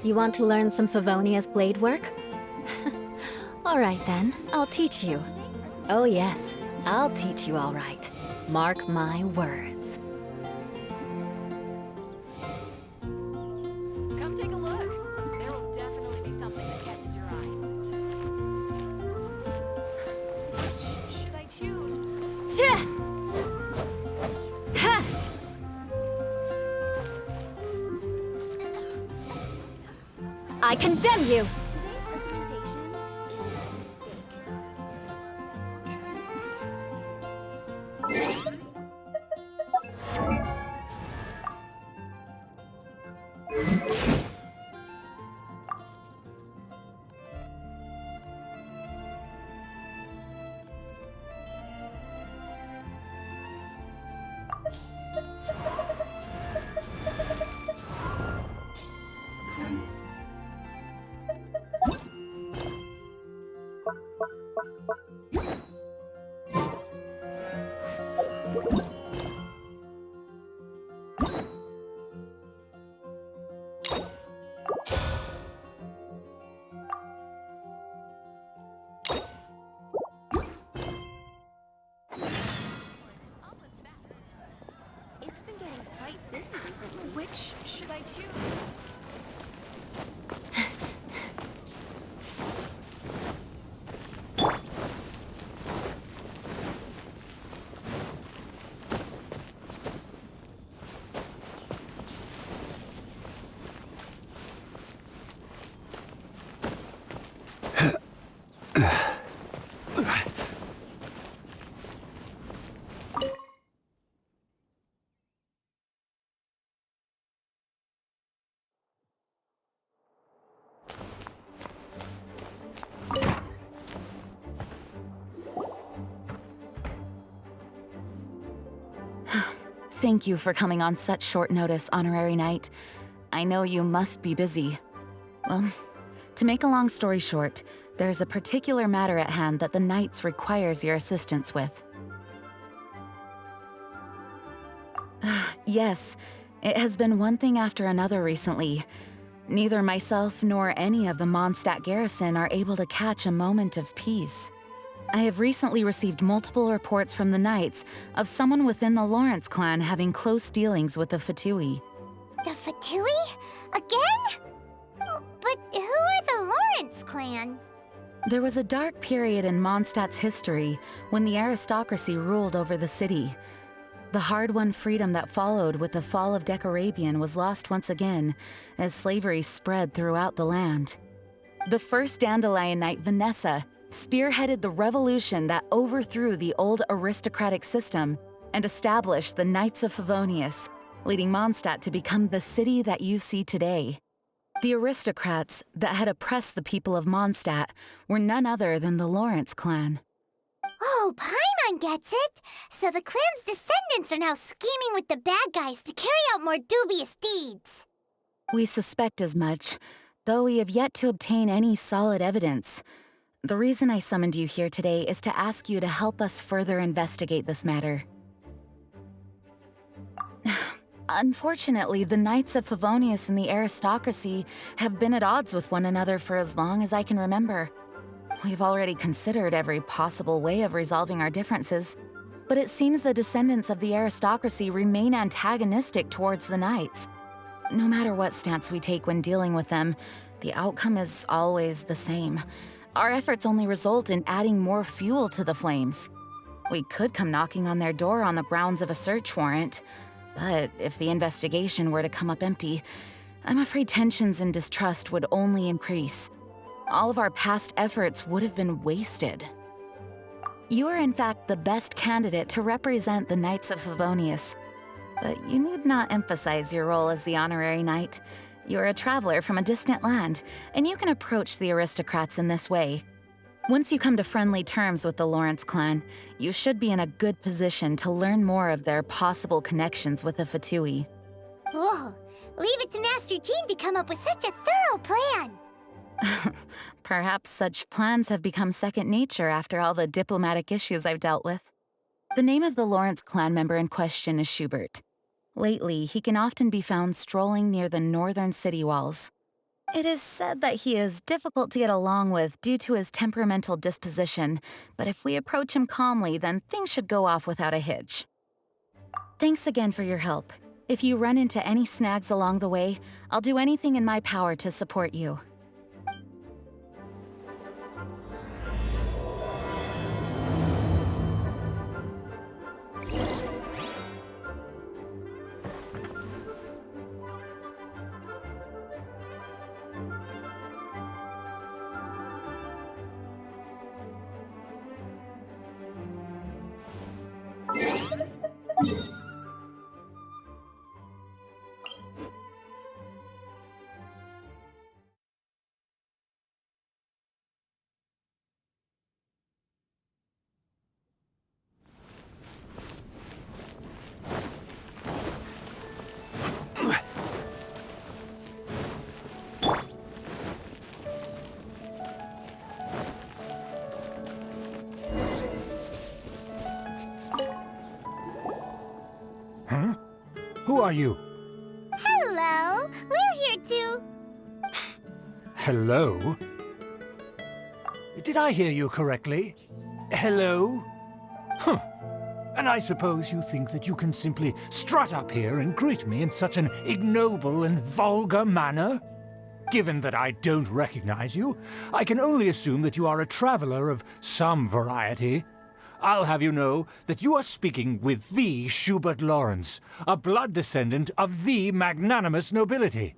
You want to learn some Favonia's blade work? Alright then, I'll teach you. Oh yes, I'll teach you alright. Mark my words. Come take a look. There will definitely be something that catches your eye. Which should I choose? Ha! I condemn you! Today's recommendation is a mistake. It's been getting quite busy recently. Which should I choose? Thank you for coming on such short notice, Honorary Knight. I know you must be busy. Well, to make a long story short, there's a particular matter at hand that the Knights requires your assistance with. Yes, it has been one thing after another recently. Neither myself nor any of the Mondstadt garrison are able to catch a moment of peace. I have recently received multiple reports from the Knights of someone within the Lawrence clan having close dealings with the Fatui. The Fatui? Again? Oh, but who are the Lawrence clan? There was a dark period in Mondstadt's history when the aristocracy ruled over the city. The hard-won freedom that followed with the fall of Decarabian was lost once again as slavery spread throughout the land. The first Dandelion Knight, Vanessa, spearheaded the revolution that overthrew the old aristocratic system and established the Knights of Favonius, leading Mondstadt to become the city that you see today. The aristocrats that had oppressed the people of Mondstadt were none other than the Lawrence clan. Oh, Paimon gets it! So the clan's descendants are now scheming with the bad guys to carry out more dubious deeds. We suspect as much, though we have yet to obtain any solid evidence. The reason I summoned you here today is to ask you to help us further investigate this matter. Unfortunately, the Knights of Favonius and the aristocracy have been at odds with one another for as long as I can remember. We've already considered every possible way of resolving our differences, but it seems the descendants of the aristocracy remain antagonistic towards the Knights. No matter what stance we take when dealing with them, the outcome is always the same. Our efforts only result in adding more fuel to the flames. We could come knocking on their door on the grounds of a search warrant, but if the investigation were to come up empty, I'm afraid tensions and distrust would only increase. All of our past efforts would have been wasted. You are in fact the best candidate to represent the Knights of Favonius, but you need not emphasize your role as the honorary knight. You're a traveler from a distant land, and you can approach the aristocrats in this way. Once you come to friendly terms with the Lawrence clan, you should be in a good position to learn more of their possible connections with the Fatui. Whoa, leave it to Master Jean to come up with such a thorough plan. Perhaps such plans have become second nature after all the diplomatic issues I've dealt with. The name of the Lawrence clan member in question is Schubert. Lately, he can often be found strolling near the northern city walls. It is said that he is difficult to get along with due to his temperamental disposition, but if we approach him calmly, then things should go off without a hitch. Thanks again for your help. If you run into any snags along the way, I'll do anything in my power to support you. Who are you? Hello, we're here too. Hello? Did I hear you correctly? Hello? Huh. And I suppose you think that you can simply strut up here and greet me in such an ignoble and vulgar manner? Given that I don't recognize you, I can only assume that you are a traveler of some variety. I'll have you know that you are speaking with the Schubert Lawrence, a blood descendant of the magnanimous nobility.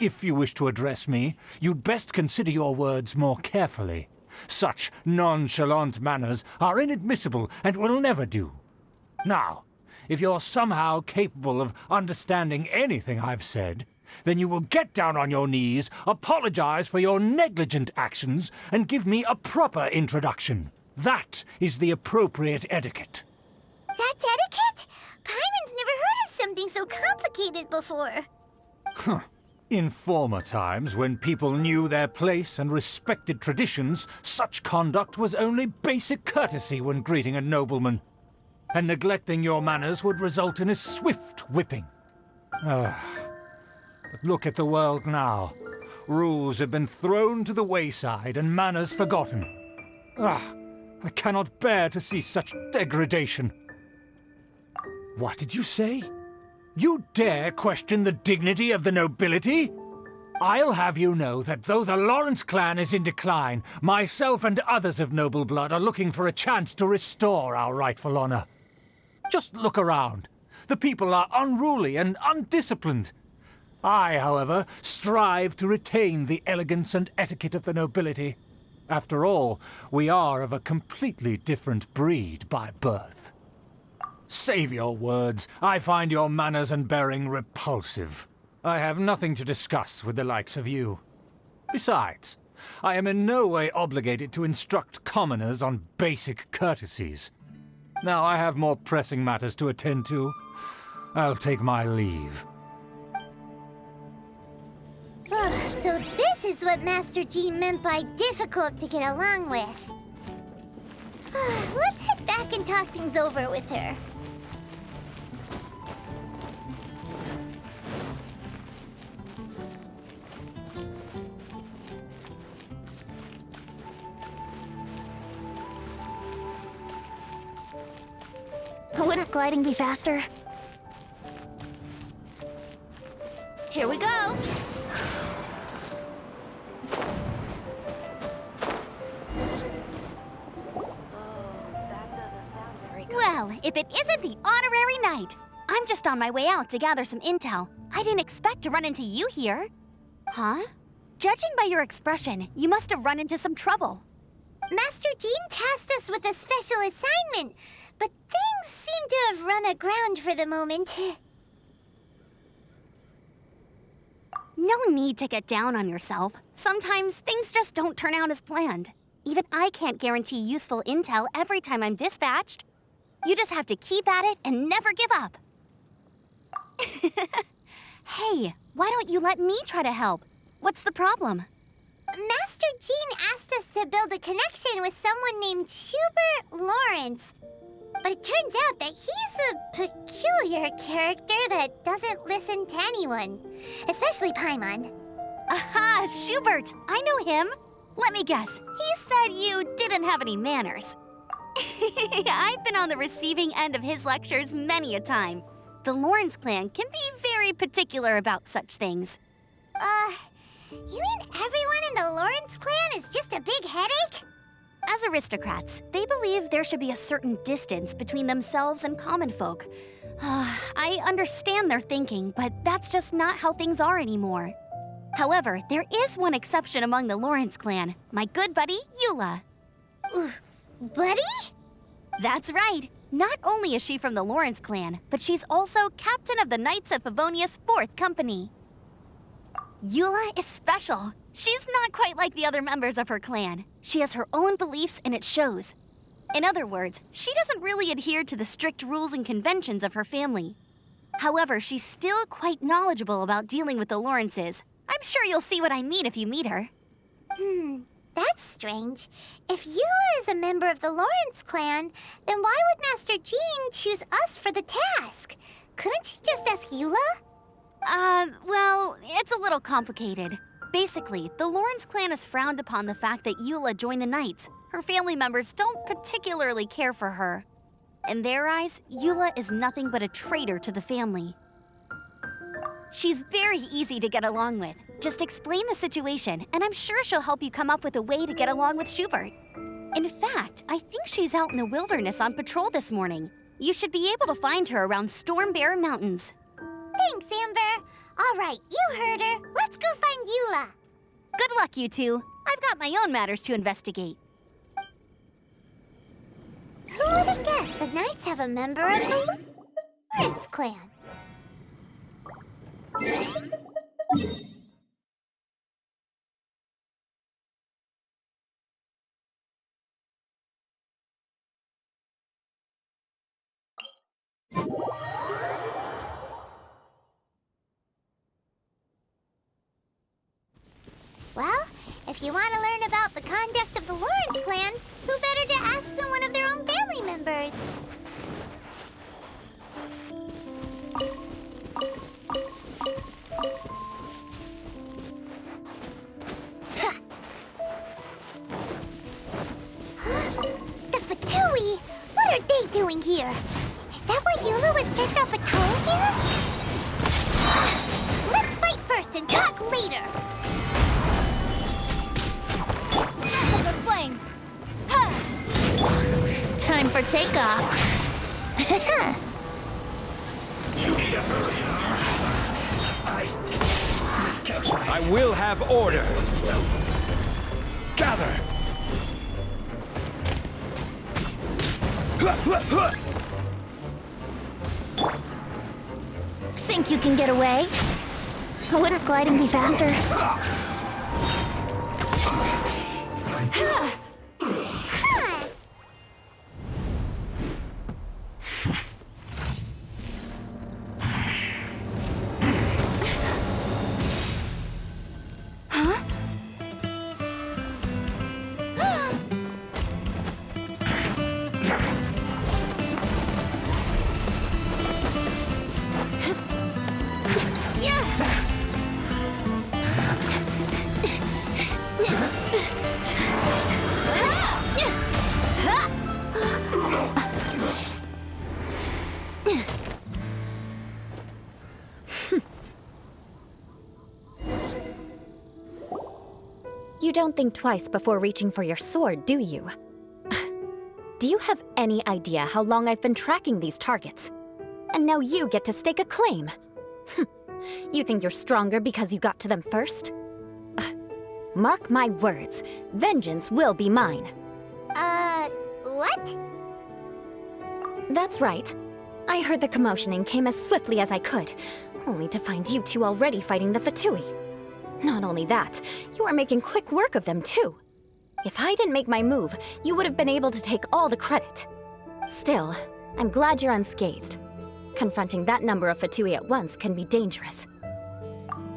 If you wish to address me, you'd best consider your words more carefully. Such nonchalant manners are inadmissible and will never do. Now, if you're somehow capable of understanding anything I've said, then you will get down on your knees, apologize for your negligent actions, and give me a proper introduction. That is the appropriate etiquette. That's etiquette? Paimon's never heard of something so complicated before. Huh. In former times, when people knew their place and respected traditions, such conduct was only basic courtesy when greeting a nobleman. And neglecting your manners would result in a swift whipping. But look at the world now. Rules have been thrown to the wayside and manners forgotten. I cannot bear to see such degradation. What did you say? You dare question the dignity of the nobility? I'll have you know that though the Lawrence clan is in decline, myself and others of noble blood are looking for a chance to restore our rightful honor. Just look around. The people are unruly and undisciplined. I, however, strive to retain the elegance and etiquette of the nobility. After all, we are of a completely different breed by birth. Save your words. I find your manners and bearing repulsive. I have nothing to discuss with the likes of you. Besides, I am in no way obligated to instruct commoners on basic courtesies. Now I have more pressing matters to attend to. I'll take my leave. So this is what Master Jean meant by difficult to get along with. Let's head back and talk things over with her. Wouldn't gliding be faster? Here we go! Well, if it isn't the honorary knight! I'm just on my way out to gather some intel. I didn't expect to run into you here. Huh? Judging by your expression, you must have run into some trouble. Master Jean tasked us with a special assignment, but things seem to have run aground for the moment. No need to get down on yourself. Sometimes things just don't turn out as planned. Even I can't guarantee useful intel every time I'm dispatched. You just have to keep at it and never give up. Hey, why don't you let me try to help? What's the problem? Master Jean asked us to build a connection with someone named Schubert Lawrence. But it turns out that he's a peculiar character that doesn't listen to anyone, especially Paimon. Aha, Schubert! I know him. Let me guess. He said you didn't have any manners. I've been on the receiving end of his lectures many a time. The Lawrence clan can be very particular about such things. You mean everyone in the Lawrence clan is just a big headache? As aristocrats, they believe there should be a certain distance between themselves and common folk. I understand their thinking, but that's just not how things are anymore. However, there is one exception among the Lawrence clan, my good buddy, Eula. Buddy? That's right. Not only is she from the Lawrence clan, but she's also captain of the Knights of Favonia's 4th company. Eula is special. She's not quite like the other members of her clan. She has her own beliefs and it shows. In other words, she doesn't really adhere to the strict rules and conventions of her family. However, she's still quite knowledgeable about dealing with the Lawrences. I'm sure you'll see what I mean if you meet her. That's strange. If Eula is a member of the Lawrence clan, then why would Master Jean choose us for the task? Couldn't she just ask Eula? Well, it's a little complicated. Basically, the Lawrence clan has frowned upon the fact that Eula joined the Knights. Her family members don't particularly care for her. In their eyes, Eula is nothing but a traitor to the family. She's very easy to get along with. Just explain the situation, and I'm sure she'll help you come up with a way to get along with Schubert. In fact, I think she's out in the wilderness on patrol this morning. You should be able to find her around Storm Bear Mountains. Thanks, Amber. All right, you heard her. Let's go find Eula. Good luck, you two. I've got my own matters to investigate. Who would have guessed the Knights have a member of the Lawrence clan? Well, if you want to learn about the conduct of the Lawrence clan, who better to ask than one of their own family members? The Fatui! What are they doing here? Is that why Eula was sent on patrol here? Let's fight first and talk later! Open flame! Time for takeoff. I will have order. Gather. Think you can get away? Wouldn't gliding be faster? You don't think twice before reaching for your sword, do you? Do you have any idea how long I've been tracking these targets? And now you get to stake a claim. You think you're stronger because you got to them first? Mark my words, vengeance will be mine. What? That's right. I heard the commotion and came as swiftly as I could, only to find you two already fighting the Fatui. Not only that, you are making quick work of them too. If I didn't make my move, you would have been able to take all the credit. Still, I'm glad you're unscathed. Confronting that number of Fatui at once can be dangerous.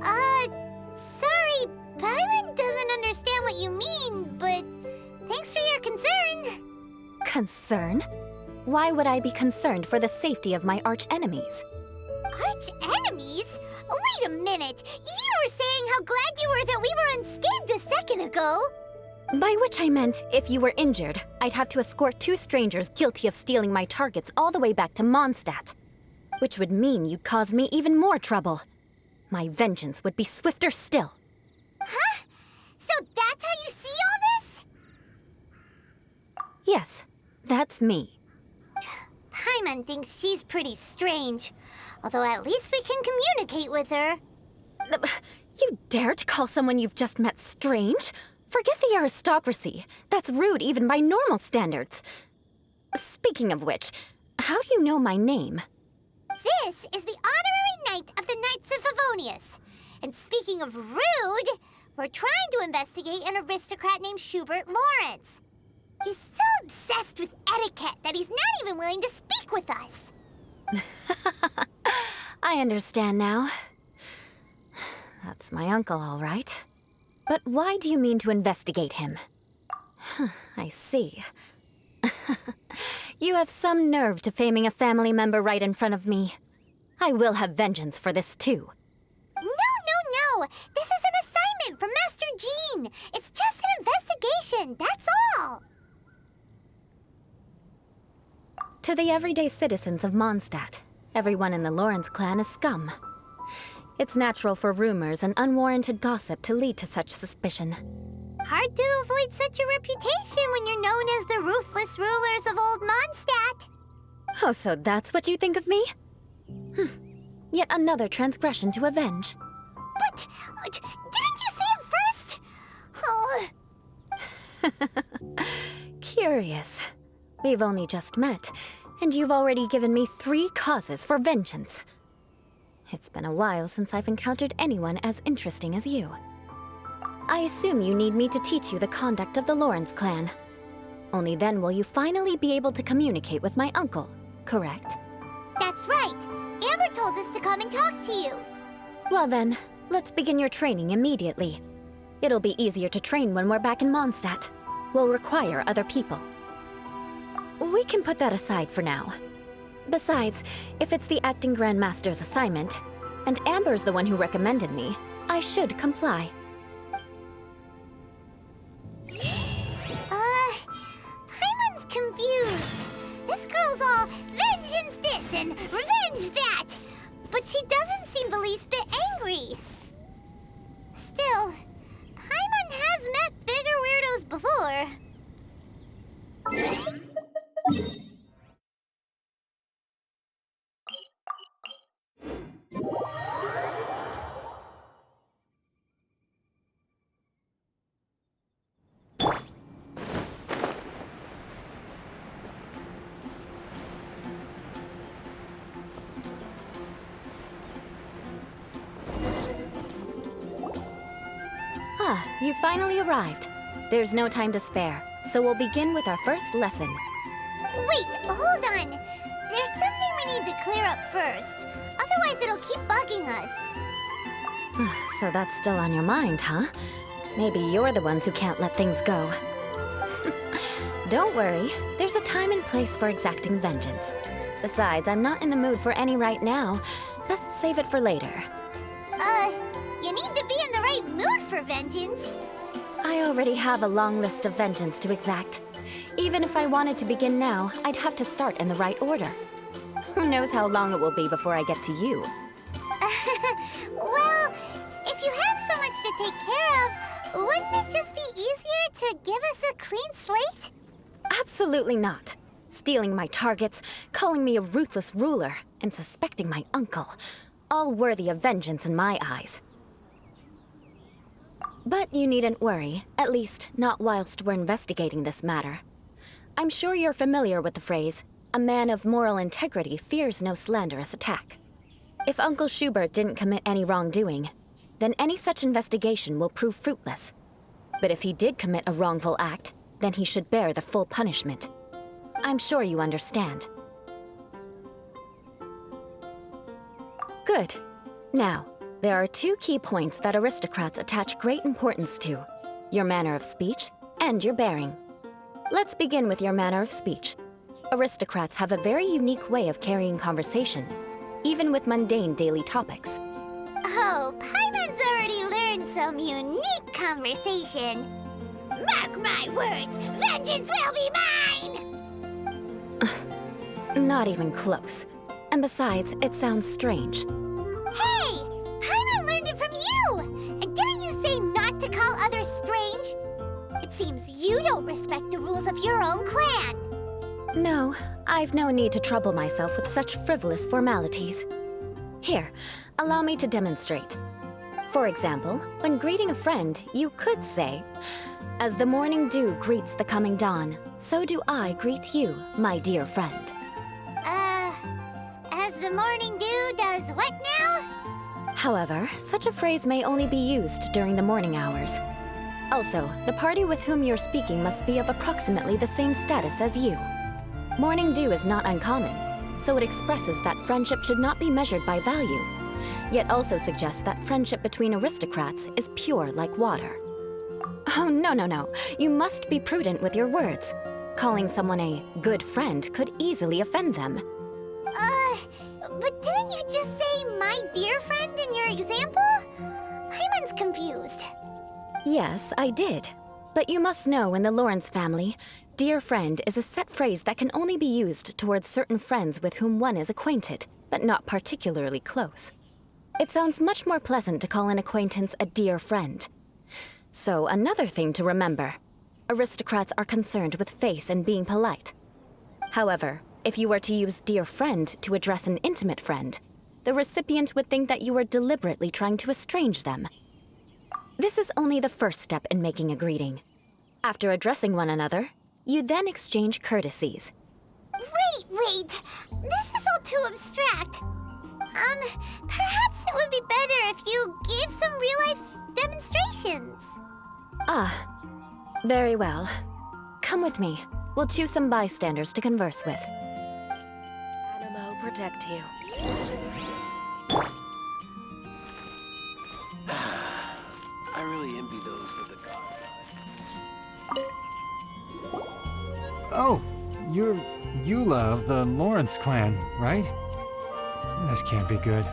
Sorry, Paimon doesn't understand what you mean, but thanks for your concern. Concern? Why would I be concerned for the safety of my Arch-enemies? Wait a minute! You were saying how glad you were that go. By which I meant, if you were injured, I'd have to escort 2 strangers guilty of stealing my targets all the way back to Mondstadt. Which would mean you'd cause me even more trouble. My vengeance would be swifter still. Huh? So that's how you see all this? Yes, that's me. Paimon thinks she's pretty strange. Although at least we can communicate with her. You dare to call someone you've just met strange? Forget the aristocracy. That's rude even by normal standards. Speaking of which, how do you know my name? This is the honorary knight of the Knights of Favonius. And speaking of rude, we're trying to investigate an aristocrat named Schubert Lawrence. He's so obsessed with etiquette that he's not even willing to speak with us. I understand now. That's my uncle, all right. But why do you mean to investigate him? I see. You have some nerve defaming a family member right in front of me. I will have vengeance for this too. No. This is an assignment from Master Jean. It's just an investigation, that's all. To the everyday citizens of Mondstadt, everyone in the Lawrence clan is scum. It's natural for rumors and unwarranted gossip to lead to such suspicion. Hard to avoid such a reputation when you're known as the ruthless rulers of Old Mondstadt. Oh, so that's what you think of me? Yet another transgression to avenge. But didn't you say it first? Oh. Curious. We've only just met, and you've already given me 3 causes for vengeance. It's been a while since I've encountered anyone as interesting as you. I assume you need me to teach you the conduct of the Lawrence clan. Only then will you finally be able to communicate with my uncle, correct? That's right. Amber told us to come and talk to you. Well then, let's begin your training immediately. It'll be easier to train when we're back in Mondstadt. We'll require other people. We can put that aside for now. Besides, if it's the acting Grandmaster's assignment, and Amber's the one who recommended me, I should comply. Paimon's confused. This girl's all vengeance this and revenge that. But she doesn't seem the least bit angry. Still, Paimon has met bigger weirdos before. Ah, you finally arrived. There's no time to spare, so we'll begin with our first lesson. Wait, hold on. There's something we need to clear up first. Otherwise, it'll keep bugging us. So that's still on your mind, huh? Maybe you're the ones who can't let things go. Don't worry, there's a time and place for exacting vengeance. Besides, I'm not in the mood for any right now. Best save it for later. You need to be in the right mood for vengeance. I already have a long list of vengeance to exact. Even if I wanted to begin now, I'd have to start in the right order. Who knows how long it will be before I get to you? Well, if you have so much to take care of, wouldn't it just be easier to give us a clean slate? Absolutely not. Stealing my targets, calling me a ruthless ruler, and suspecting my uncle. All worthy of vengeance in my eyes. But you needn't worry, at least not whilst we're investigating this matter. I'm sure you're familiar with the phrase, a man of moral integrity fears no slanderous attack. If Uncle Schubert didn't commit any wrongdoing, then any such investigation will prove fruitless. But if he did commit a wrongful act, then he should bear the full punishment. I'm sure you understand. Good. Now, there are 2 key points that aristocrats attach great importance to: your manner of speech and your bearing. Let's begin with your manner of speech. Aristocrats have a very unique way of carrying conversation, even with mundane daily topics. Oh, Paimon's already learned some unique conversation. Mark my words, vengeance will be mine! Not even close. And besides, it sounds strange. Hey! Paimon learned it from you! And didn't you say not to call others strange? It seems you don't respect the rules of your own clan. No, I've no need to trouble myself with such frivolous formalities. Here, allow me to demonstrate. For example, when greeting a friend, you could say, "As the morning dew greets the coming dawn, so do I greet you, my dear friend." As the morning dew does what now? However, such a phrase may only be used during the morning hours. Also, the party with whom you're speaking must be of approximately the same status as you. Morning dew is not uncommon, so it expresses that friendship should not be measured by value, yet also suggests that friendship between aristocrats is pure like water. Oh, no. You must be prudent with your words. Calling someone a good friend could easily offend them. But didn't you just say my dear friend in your example? Paimon's confused. Yes, I did. But you must know in the Lawrence family, dear friend is a set phrase that can only be used towards certain friends with whom one is acquainted, but not particularly close. It sounds much more pleasant to call an acquaintance a dear friend. So another thing to remember, aristocrats are concerned with face and being polite. However, if you were to use dear friend to address an intimate friend, the recipient would think that you were deliberately trying to estrange them. This is only the first step in making a greeting. After addressing one another, you then exchange courtesies. Wait! This is all too abstract. Perhaps it would be better if you gave some real-life demonstrations. Ah, very well. Come with me. We'll choose some bystanders to converse with. Animo protect you. I really envy those with a god. Oh, you're Eula of the Lawrence clan, right? This can't be good.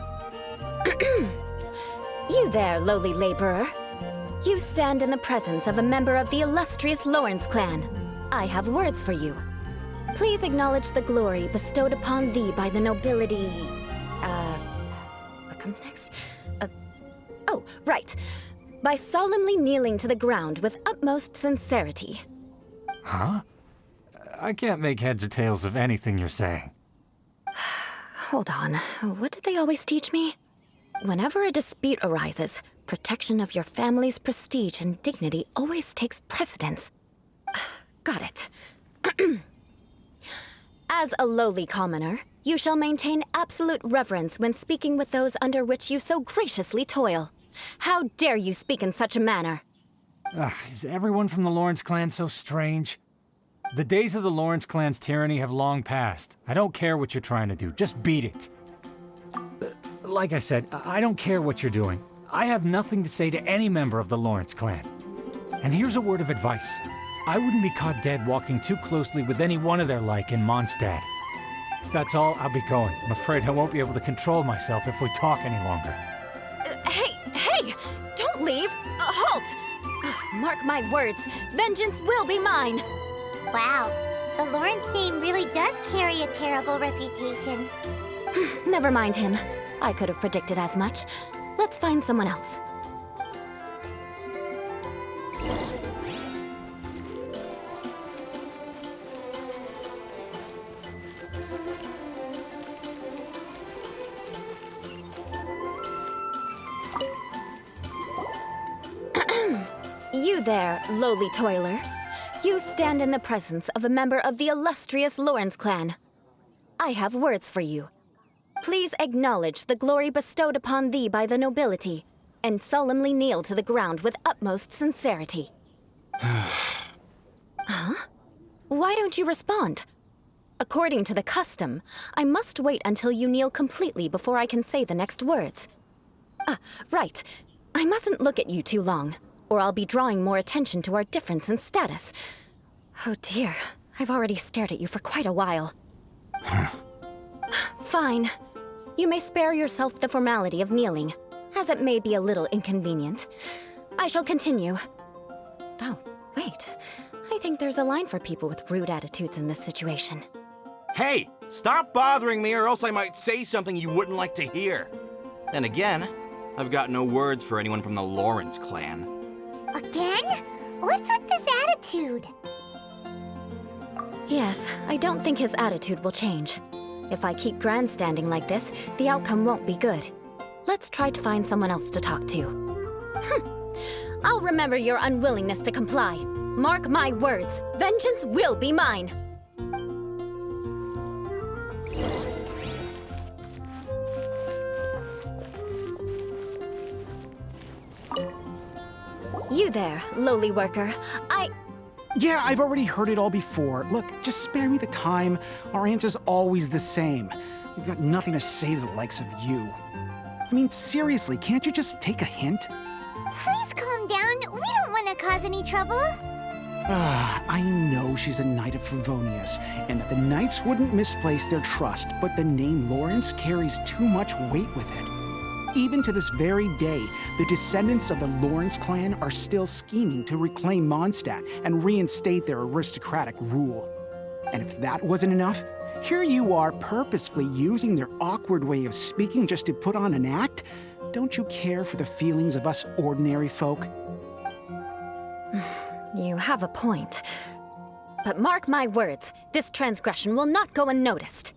You there, lowly laborer. You stand in the presence of a member of the illustrious Lawrence clan. I have words for you. Please acknowledge the glory bestowed upon thee by the nobility... What comes next? Oh, right. By solemnly kneeling to the ground with utmost sincerity. Huh? I can't make heads or tails of anything you're saying. Hold on. What did they always teach me? Whenever a dispute arises, protection of your family's prestige and dignity always takes precedence. Got it. As a lowly commoner, you shall maintain absolute reverence when speaking with those under which you so graciously toil. How dare you speak in such a manner? Is everyone from the Lawrence clan so strange? The days of the Lawrence clan's tyranny have long passed. I don't care what you're trying to do, just beat it. Like I said, I don't care what you're doing. I have nothing to say to any member of the Lawrence clan. And here's a word of advice. I wouldn't be caught dead walking too closely with any one of their like in Mondstadt. If that's all, I'll be going. I'm afraid I won't be able to control myself if we talk any longer. Hey! Don't leave! Halt! Mark my words, vengeance will be mine! Wow, the Lawrence name really does carry a terrible reputation. Never mind him. I could have predicted as much. Let's find someone else. You there, lowly toiler. You stand in the presence of a member of the illustrious Lawrence clan. I have words for you. Please acknowledge the glory bestowed upon thee by the nobility, and solemnly kneel to the ground with utmost sincerity. Huh? Why don't you respond? According to the custom, I must wait until you kneel completely before I can say the next words. Right. I mustn't look at you too long, or I'll be drawing more attention to our difference in status. Oh dear, I've already stared at you for quite a while. Fine. You may spare yourself the formality of kneeling, as it may be a little inconvenient. I shall continue. Oh, Wait, I think there's a line for people with rude attitudes in this situation. Hey, stop bothering me or else I might say something you wouldn't like to hear. Then again, I've got no words for anyone from the Lawrence clan. Again? What's with this attitude? Yes, I don't think his attitude will change. If I keep grandstanding like this, the outcome won't be good. Let's try to find someone else to talk to. I'll remember your unwillingness to comply. Mark my words, vengeance will be mine! You there, lowly worker. Yeah, I've already heard it all before. Look, just spare me the time. Our answer's always the same. We've got nothing to say to the likes of you. I mean, seriously, can't you just take a hint? Please calm down. We don't want to cause any trouble. I know she's a Knight of Favonius, and that the Knights wouldn't misplace their trust, but the name Lawrence carries too much weight with it. Even to this very day, the descendants of the Lawrence clan are still scheming to reclaim Mondstadt and reinstate their aristocratic rule. And if that wasn't enough, here you are purposefully using their awkward way of speaking just to put on an act? Don't you care for the feelings of us ordinary folk? You have a point. But mark my words, this transgression will not go unnoticed.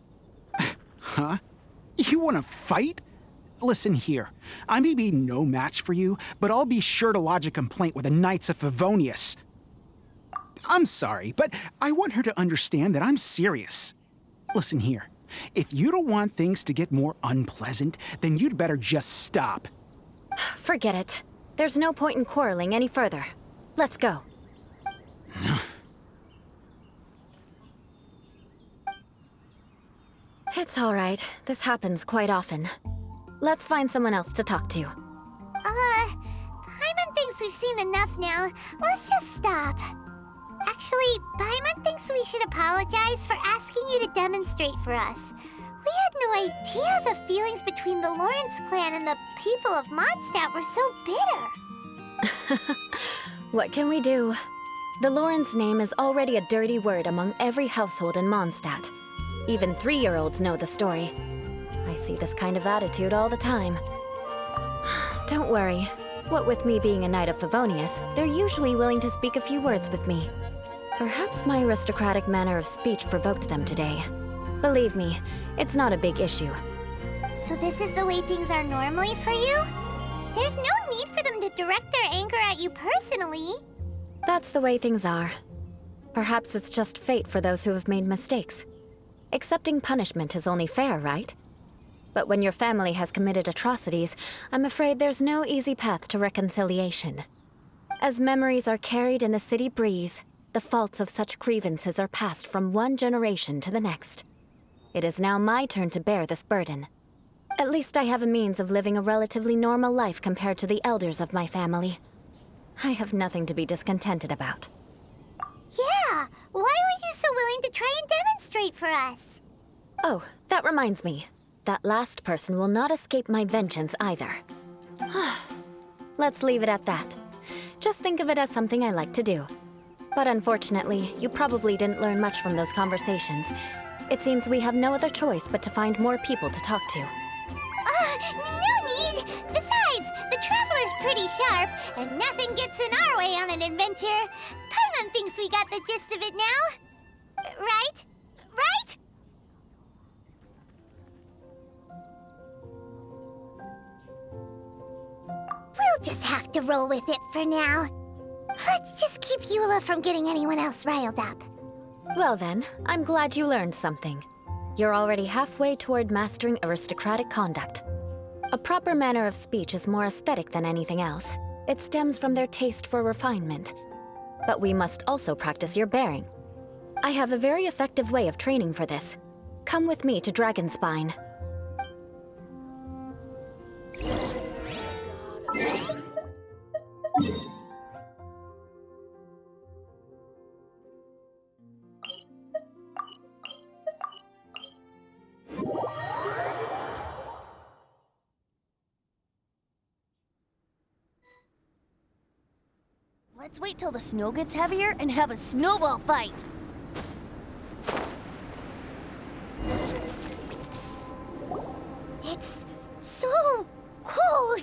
Huh? You want to fight? Listen here, I may be no match for you, but I'll be sure to lodge a complaint with the Knights of Favonius. I'm sorry, but I want her to understand that I'm serious. Listen here, if you don't want things to get more unpleasant, then you'd better just stop. Forget it. There's no point in quarreling any further. Let's go. It's all right. This happens quite often. Let's find someone else to talk to. Paimon thinks we've seen enough now. Let's just stop. Actually, Paimon thinks we should apologize for asking you to demonstrate for us. We had no idea the feelings between the Lawrence clan and the people of Mondstadt were so bitter. What can we do? The Lawrence name is already a dirty word among every household in Mondstadt. Even 3-year-olds know the story. I see this kind of attitude all the time. Don't worry. What with me being a Knight of Favonius, they're usually willing to speak a few words with me. Perhaps my aristocratic manner of speech provoked them today. Believe me, it's not a big issue. So this is the way things are normally for you? There's no need for them to direct their anger at you personally. That's the way things are. Perhaps it's just fate for those who have made mistakes. Accepting punishment is only fair, right? But when your family has committed atrocities, I'm afraid there's no easy path to reconciliation. As memories are carried in the city breeze, the faults of such grievances are passed from one generation to the next. It is now my turn to bear this burden. At least I have a means of living a relatively normal life compared to the elders of my family. I have nothing to be discontented about. Yeah, why were you so willing to try and demonstrate for us? Oh, that reminds me. That last person will not escape my vengeance either. Let's leave it at that. Just think of it as something I like to do. But unfortunately, you probably didn't learn much from those conversations. It seems we have no other choice but to find more people to talk to. No need! Besides, the Traveler's pretty sharp, and nothing gets in our way on an adventure. Paimon thinks we got the gist of it now. Right? Right? We'll just have to roll with it for now. Let's just keep Eula from getting anyone else riled up. Well then, I'm glad you learned something. You're already halfway toward mastering aristocratic conduct. A proper manner of speech is more aesthetic than anything else. It stems from their taste for refinement. But we must also practice your bearing. I have a very effective way of training for this. Come with me to Dragonspine. Let's wait till the snow gets heavier and have a snowball fight. It's so cold.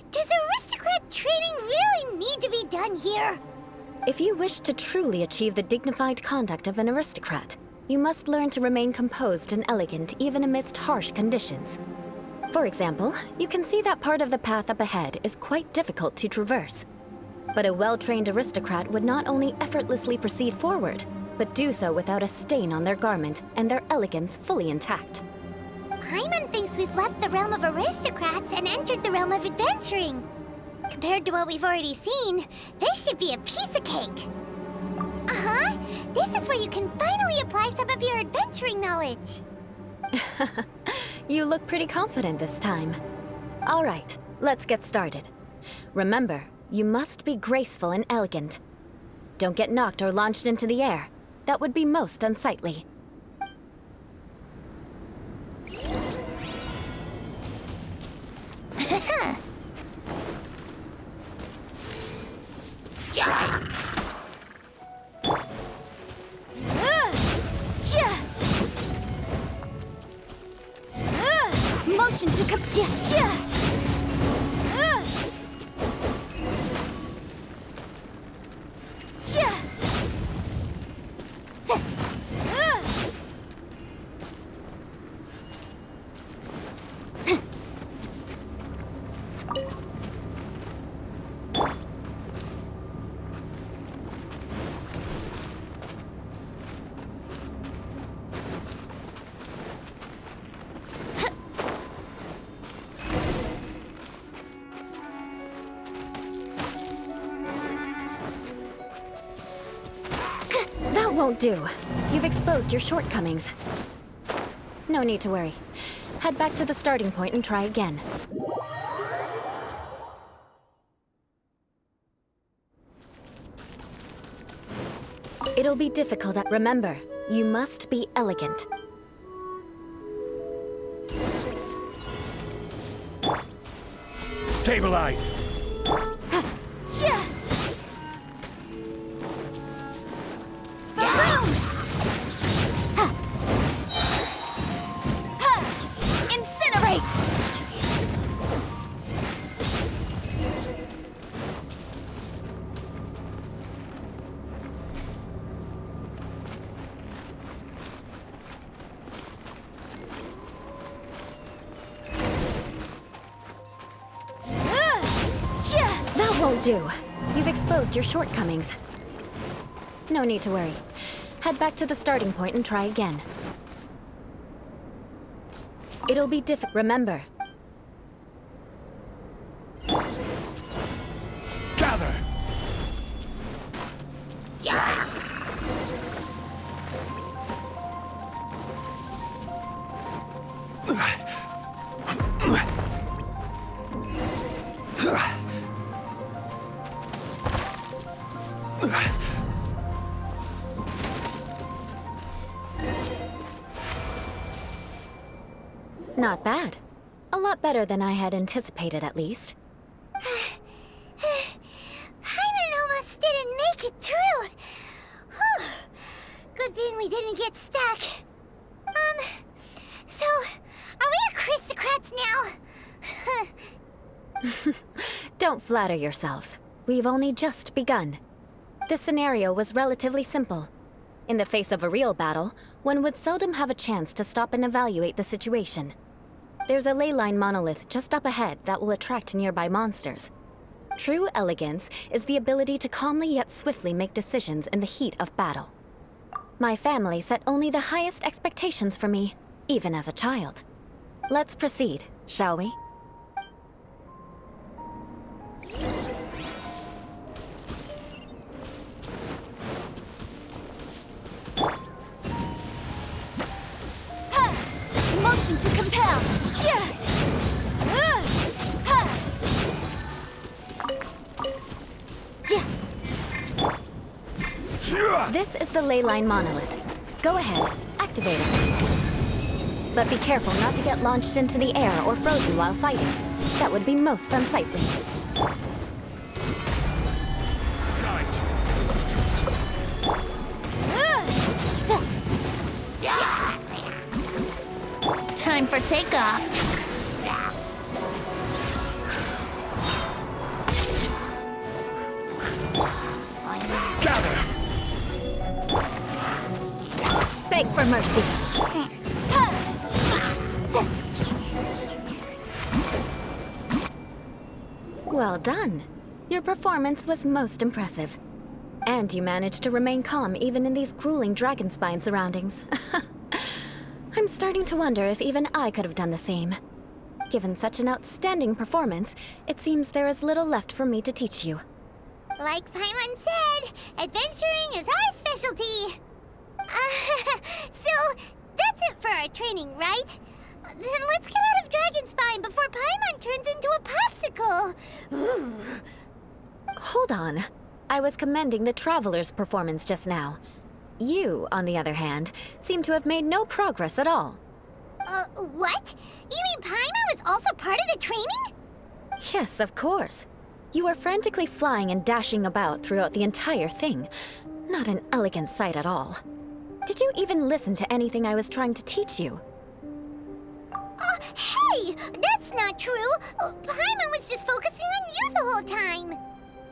Does aristocrat training really need to be done here? If you wish to truly achieve the dignified conduct of an aristocrat, you must learn to remain composed and elegant even amidst harsh conditions. For example, you can see that part of the path up ahead is quite difficult to traverse. But a well-trained aristocrat would not only effortlessly proceed forward, but do so without a stain on their garment and their elegance fully intact. Paimon thinks we've left the realm of aristocrats and entered the realm of adventuring. Compared to what we've already seen, this should be a piece of cake. Uh-huh. This is where you can finally apply some of your adventuring knowledge. You look pretty confident this time. All right, let's get started. Remember, you must be graceful and elegant. Don't get knocked or launched into the air. That would be most unsightly. Motion to That won't do. You've exposed your shortcomings. No need to worry. Head back to the starting point and try again. It'll be difficult. Remember, you must be elegant. Stabilize! That won't do. You've exposed your shortcomings. No need to worry. Head back to the starting point and try again. It'll be remember. Gather! Not bad. A lot better than I had anticipated, at least. Paimon almost didn't make it through. Whew. Good thing we didn't get stuck. So, are we aristocrats now? Don't flatter yourselves. We've only just begun. This scenario was relatively simple. In the face of a real battle, one would seldom have a chance to stop and evaluate the situation. There's a ley line monolith just up ahead that will attract nearby monsters. True elegance is the ability to calmly yet swiftly make decisions in the heat of battle. My family set only the highest expectations for me, even as a child. Let's proceed, shall we? Motion to compel. This is the ley line monolith. Go ahead, activate it. But be careful not to get launched into the air or frozen while fighting. That would be most unsightly. for takeoff. Gather! Beg for mercy. Well done. Your performance was most impressive. And you managed to remain calm even in these grueling dragon spine surroundings. I'm starting to wonder if even I could have done the same. Given such an outstanding performance, it seems there is little left for me to teach you. Like Paimon said, adventuring is our specialty. So, that's it for our training, right? Then let's get out of Dragonspine before Paimon turns into a popsicle. Hold on. I was commending the Traveler's performance just now. You, on the other hand, seem to have made no progress at all. What? You mean Paimon was also part of the training? Yes, of course. You were frantically flying and dashing about throughout the entire thing. Not an elegant sight at all. Did you even listen to anything I was trying to teach you? Hey! That's not true! Paimon was just focusing on you the whole time!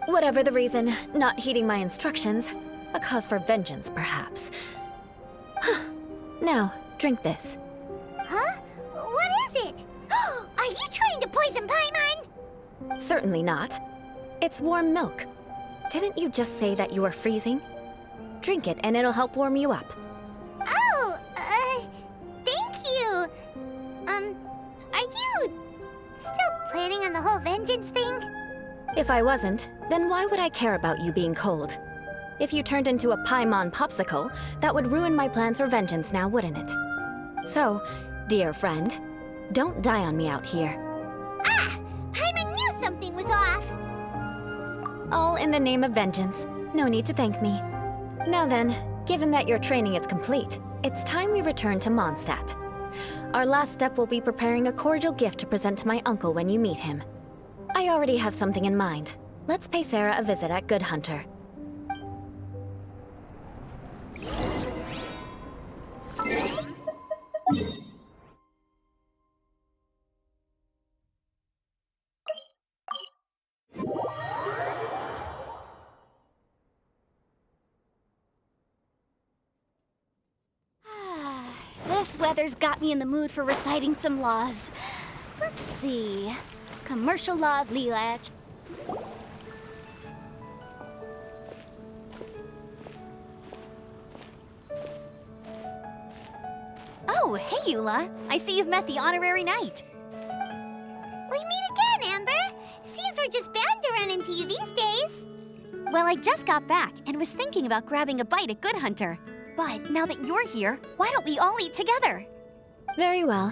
Whatever the reason, not heeding my instructions. A cause for vengeance, perhaps. Now, drink this. Huh? What is it? Are you trying to poison Paimon? Certainly not. It's warm milk. Didn't you just say that you were freezing? Drink it and it'll help warm you up. Oh, thank you. Are you still planning on the whole vengeance thing? If I wasn't, then why would I care about you being cold? If you turned into a Paimon popsicle, that would ruin my plans for vengeance now, wouldn't it? So, dear friend, don't die on me out here. Ah! Paimon knew something was off! All in the name of vengeance. No need to thank me. Now then, given that your training is complete, it's time we return to Mondstadt. Our last step will be preparing a cordial gift to present to my uncle when you meet him. I already have something in mind. Let's pay Sarah a visit at Good Hunter. This weather's got me in the mood for reciting some laws. Let's see. Commercial law of Leela. Oh, hey, Eula. I see you've met the honorary knight. We meet again, Amber! Seems we're just bound to run into you these days. Well, I just got back and was thinking about grabbing a bite at Good Hunter. But now that you're here, why don't we all eat together? Very well.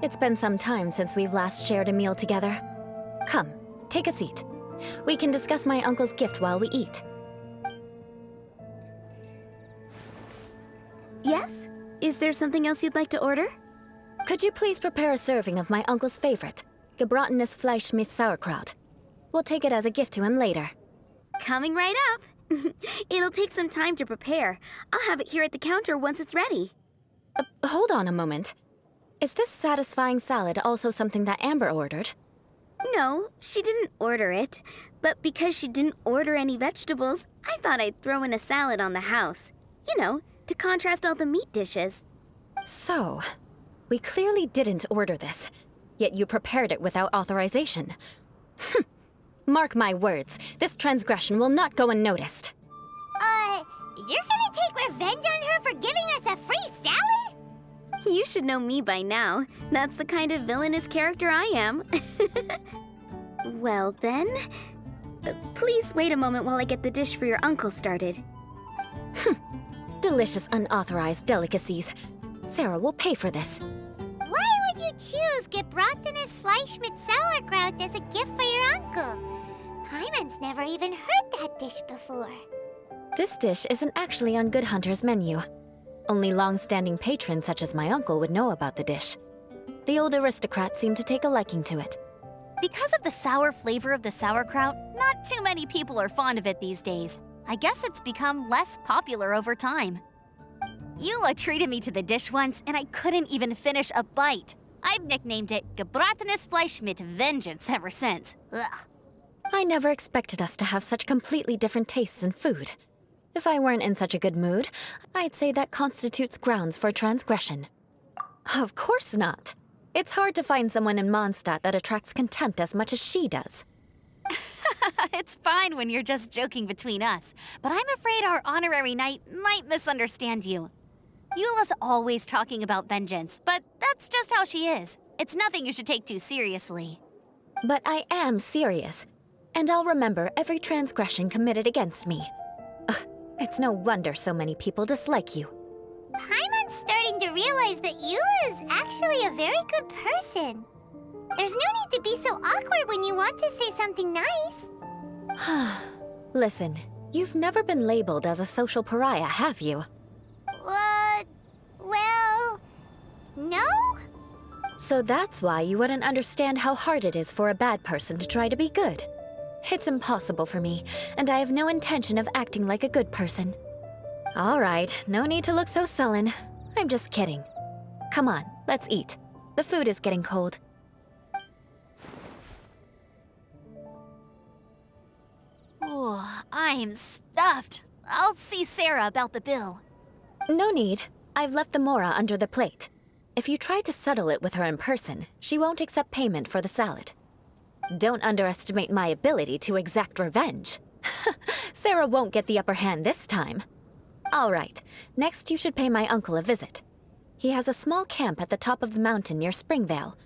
It's been some time since we've last shared a meal together. Come, take a seat. We can discuss my uncle's gift while we eat. Yes? Is there something else you'd like to order? Could you please prepare a serving of my uncle's favorite, gebratenes Fleisch mit Sauerkraut? We'll take it as a gift to him later. Coming right up. It'll take some time to prepare. I'll have it here at the counter once it's ready. Hold on a moment. Is this satisfying salad also something that Amber ordered? No, she didn't order it. But because she didn't order any vegetables, I thought I'd throw in a salad on the house. You know, to contrast all the meat dishes. So, we clearly didn't order this, yet you prepared it without authorization. Mark my words, this transgression will not go unnoticed. You're gonna take revenge on her for giving us a free salad? You should know me by now. That's the kind of villainous character I am. Well then, please wait a moment while I get the dish for your uncle started. Delicious unauthorized delicacies. Sarah will pay for this. Why would you choose gebratenes Fleisch mit Sauerkraut as a gift for your uncle? Paimon's never even heard that dish before. This dish isn't actually on Good Hunter's menu. Only long-standing patrons such as my uncle would know about the dish. The old aristocrat seemed to take a liking to it. Because of the sour flavor of the sauerkraut, not too many people are fond of it these days. I guess it's become less popular over time. Eula treated me to the dish once, and I couldn't even finish a bite. I've nicknamed it Gebratenes Fleischmidt Vengeance ever since. Ugh. I never expected us to have such completely different tastes in food. If I weren't in such a good mood, I'd say that constitutes grounds for transgression. Of course not. It's hard to find someone in Mondstadt that attracts contempt as much as she does. It's fine when you're just joking between us, but I'm afraid our honorary knight might misunderstand you. Eula's always talking about vengeance, but that's just how she is. It's nothing you should take too seriously. But I am serious, and I'll remember every transgression committed against me. Ugh, it's no wonder so many people dislike you. Paimon's starting to realize that Eula is actually a very good person. There's no need to be so awkward when you want to say something nice. Listen, you've never been labeled as a social pariah, have you? Well, no? So that's why you wouldn't understand how hard it is for a bad person to try to be good. It's impossible for me, and I have no intention of acting like a good person. All right, no need to look so sullen. I'm just kidding. Come on, let's eat. The food is getting cold. Oh, I'm stuffed. I'll see Sarah about the bill. No need. I've left the mora under the plate. If you try to settle it with her in person, she won't accept payment for the salad. Don't underestimate my ability to exact revenge. Sarah won't get the upper hand this time. All right, next you should pay my uncle a visit. He has a small camp at the top of the mountain near Springvale.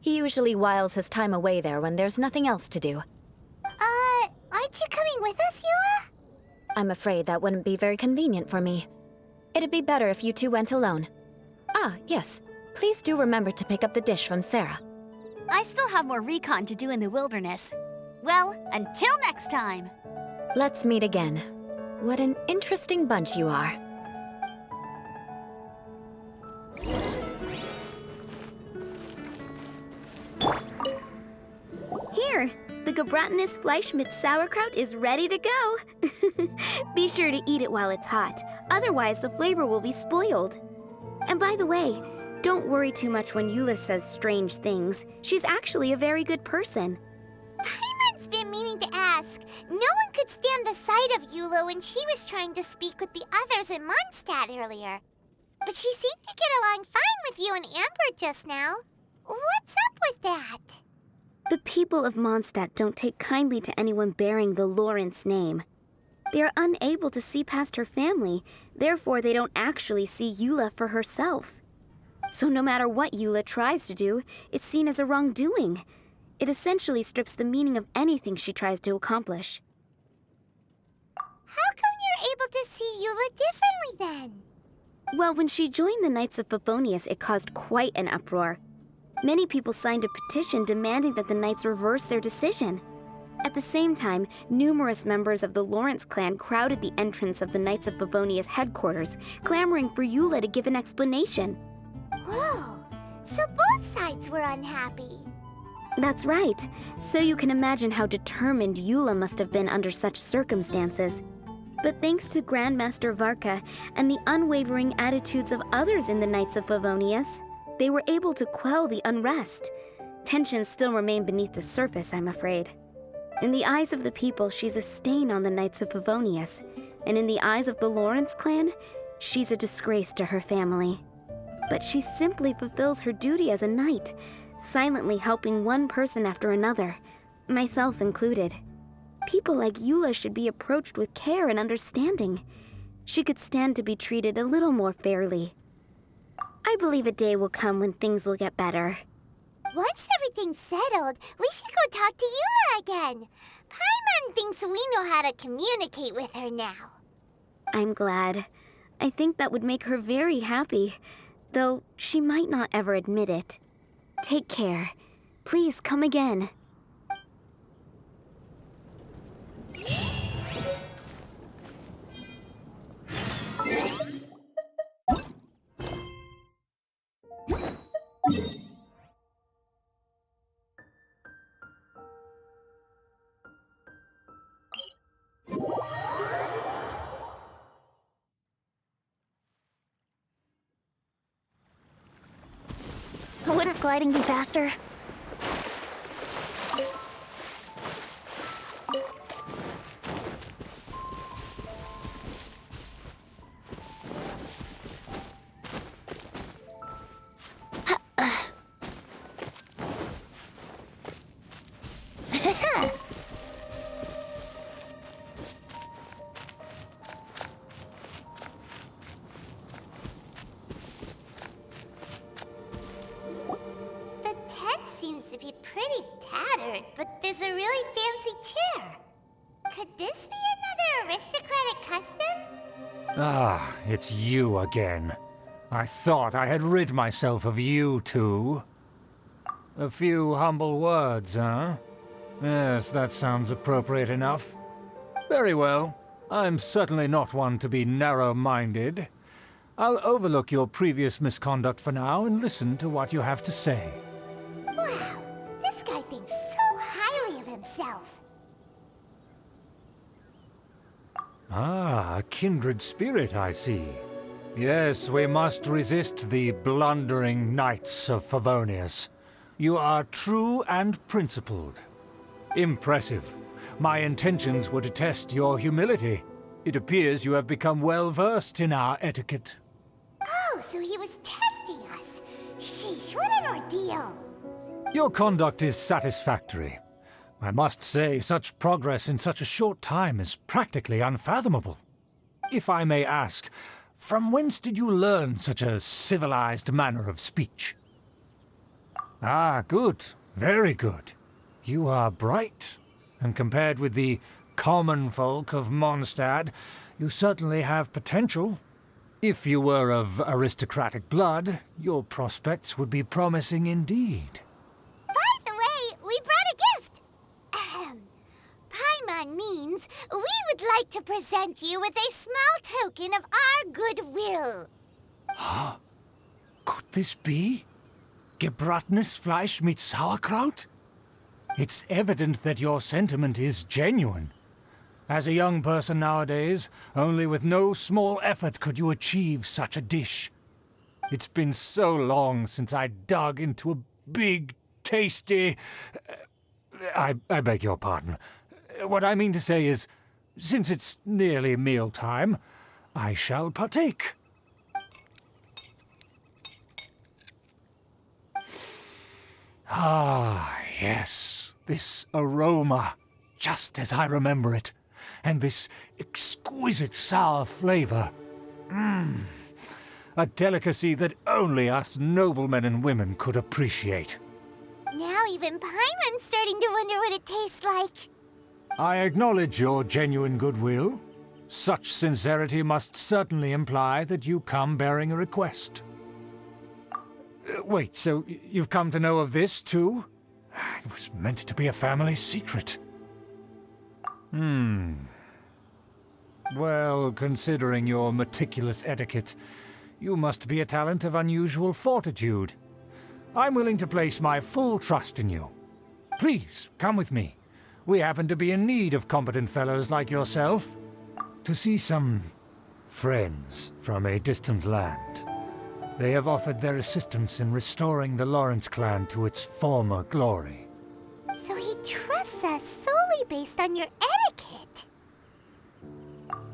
He usually whiles his time away there when there's nothing else to do. Aren't you coming with us, Eula? I'm afraid that wouldn't be very convenient for me. It'd be better if you two went alone. Ah, yes. Please do remember to pick up the dish from Sarah. I still have more recon to do in the wilderness. Well, until next time. Let's meet again. What an interesting bunch you are. Here, the Gebratenes Fleischmidt sauerkraut is ready to go. Be sure to eat it while it's hot, otherwise the flavor will be spoiled. And by the way, don't worry too much when Eula says strange things. She's actually a very good person. Paimon's been meaning to ask. No one could stand the sight of Eula when she was trying to speak with the others in Mondstadt earlier. But she seemed to get along fine with you and Amber just now. What's up with that? The people of Mondstadt don't take kindly to anyone bearing the Lawrence name. They are unable to see past her family, therefore they don't actually see Eula for herself. So no matter what Eula tries to do, it's seen as a wrongdoing. It essentially strips the meaning of anything she tries to accomplish. How come you're able to see Eula differently then? Well, when she joined the Knights of Favonius, it caused quite an uproar. Many people signed a petition demanding that the Knights reverse their decision. At the same time, numerous members of the Lawrence clan crowded the entrance of the Knights of Favonius headquarters, clamoring for Eula to give an explanation. Whoa, so both sides were unhappy. That's right. So you can imagine how determined Eula must have been under such circumstances. But thanks to Grandmaster Varka and the unwavering attitudes of others in the Knights of Favonius, they were able to quell the unrest. Tensions still remain beneath the surface, I'm afraid. In the eyes of the people, she's a stain on the Knights of Favonius, and in the eyes of the Lawrence clan, she's a disgrace to her family. But she simply fulfills her duty as a knight, silently helping one person after another, myself included. People like Eula should be approached with care and understanding. She could stand to be treated a little more fairly. I believe a day will come when things will get better. Once everything's settled, we should go talk to Eula again. Paimon thinks we know how to communicate with her now. I'm glad. I think that would make her very happy, though she might not ever admit it. Take care. Please come again. Wouldn't Wouldn't gliding be faster? The tent seems to be pretty tattered, but there's a really fancy chair. Could this be another aristocratic custom? Ah, it's you again. I thought I had rid myself of you two. A few humble words, huh? Yes, that sounds appropriate enough. Very well. I'm certainly not one to be narrow-minded. I'll overlook your previous misconduct for now and listen to what you have to say. Wow, this guy thinks so highly of himself. Ah, a kindred spirit, I see. Yes, we must resist the blundering knights of Favonius. You are true and principled. Impressive. My intentions were to test your humility. It appears you have become well-versed in our etiquette. Oh, so he was testing us. Sheesh, what an ordeal. Your conduct is satisfactory. I must say, such progress in such a short time is practically unfathomable. If I may ask, from whence did you learn such a civilized manner of speech? Ah, good. Very good. You are bright, and compared with the common folk of Mondstadt, you certainly have potential. If you were of aristocratic blood, your prospects would be promising indeed. By the way, we brought a gift. Ahem. Paimon means we would like to present you with a small token of our goodwill. Could this be? Gebratenes Fleisch mit Sauerkraut? It's evident that your sentiment is genuine. As a young person nowadays, only with no small effort could you achieve such a dish. It's been so long since I dug into a big, tasty... I beg your pardon. What I mean to say is, since it's nearly mealtime, I shall partake. Ah, yes, this aroma, just as I remember it, and this exquisite sour flavor. A delicacy that only us noblemen and women could appreciate. Now even Paimon's starting to wonder what it tastes like. I acknowledge your genuine goodwill. Such sincerity must certainly imply that you come bearing a request. Wait, so you've come to know of this, too? It was meant to be a family secret. Well, considering your meticulous etiquette, you must be a talent of unusual fortitude. I'm willing to place my full trust in you. Please, come with me. We happen to be in need of competent fellows like yourself. To see some friends from a distant land. They have offered their assistance in restoring the Lawrence clan to its former glory. So he trusts us solely based on your etiquette.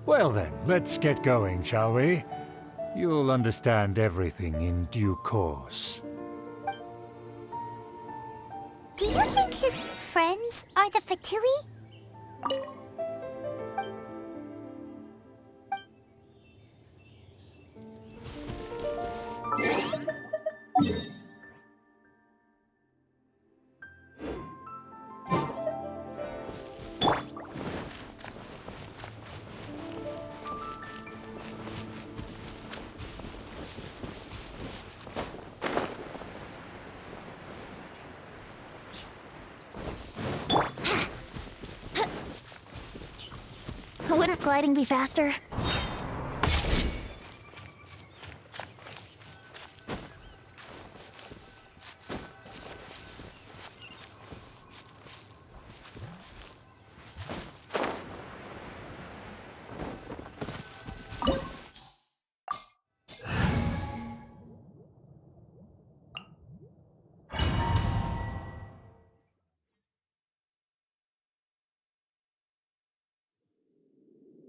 Well then, let's get going, shall we? You'll understand everything in due course. Do you think his friends are the Fatui? Wouldn't gliding be faster?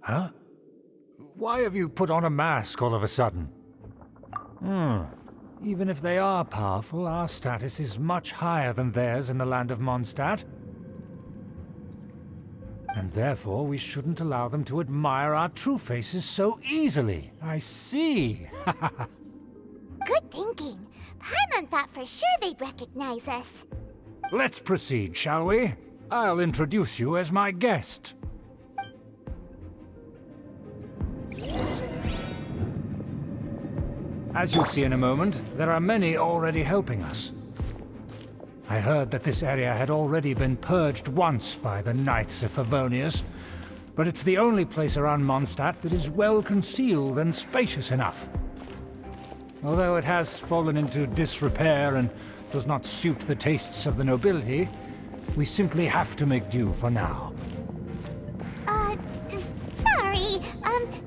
Huh? Why have you put on a mask all of a sudden? Even if they are powerful, our status is much higher than theirs in the land of Mondstadt. And therefore, we shouldn't allow them to admire our true faces so easily. I see. Good thinking. Paimon thought for sure they'd recognize us. Let's proceed, shall we? I'll introduce you as my guest. As you'll see in a moment, there are many already helping us. I heard that this area had already been purged once by the Knights of Favonius, but it's the only place around Mondstadt that is well concealed and spacious enough. Although it has fallen into disrepair and does not suit the tastes of the nobility, we simply have to make do for now. Sorry,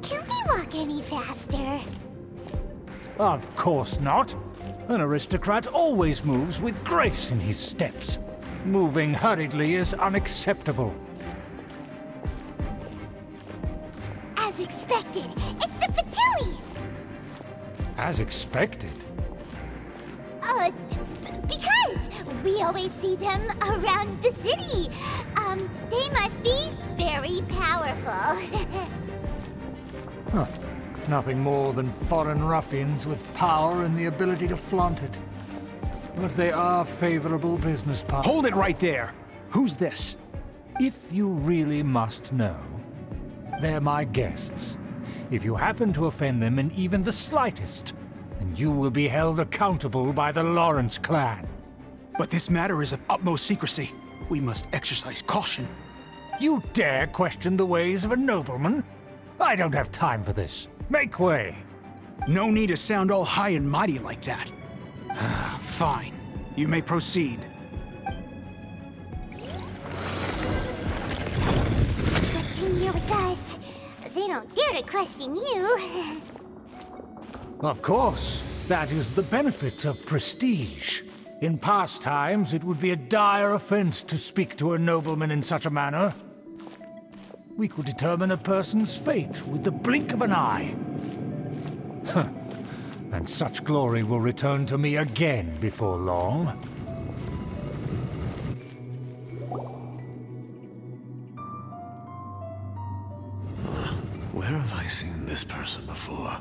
can we walk any faster? Of course not. An aristocrat always moves with grace in his steps. Moving hurriedly is unacceptable. As expected, it's the Fatui! As expected. Because we always see them around the city. They must be very powerful. Huh. Nothing more than foreign ruffians with power and the ability to flaunt it. But they are favorable business partners. Hold it right there! Who's this? If you really must know, they're my guests. If you happen to offend them in even the slightest, then you will be held accountable by the Lawrence clan. But this matter is of utmost secrecy. We must exercise caution. You dare question the ways of a nobleman? I don't have time for this. Make way! No need to sound all high and mighty like that. Fine. You may proceed. Good thing you're with us. They don't dare to question you. Of course. That is the benefit of prestige. In past times, it would be a dire offense to speak to a nobleman in such a manner. We could determine a person's fate with the blink of an eye. Huh. And such glory will return to me again before long. Where have I seen this person before?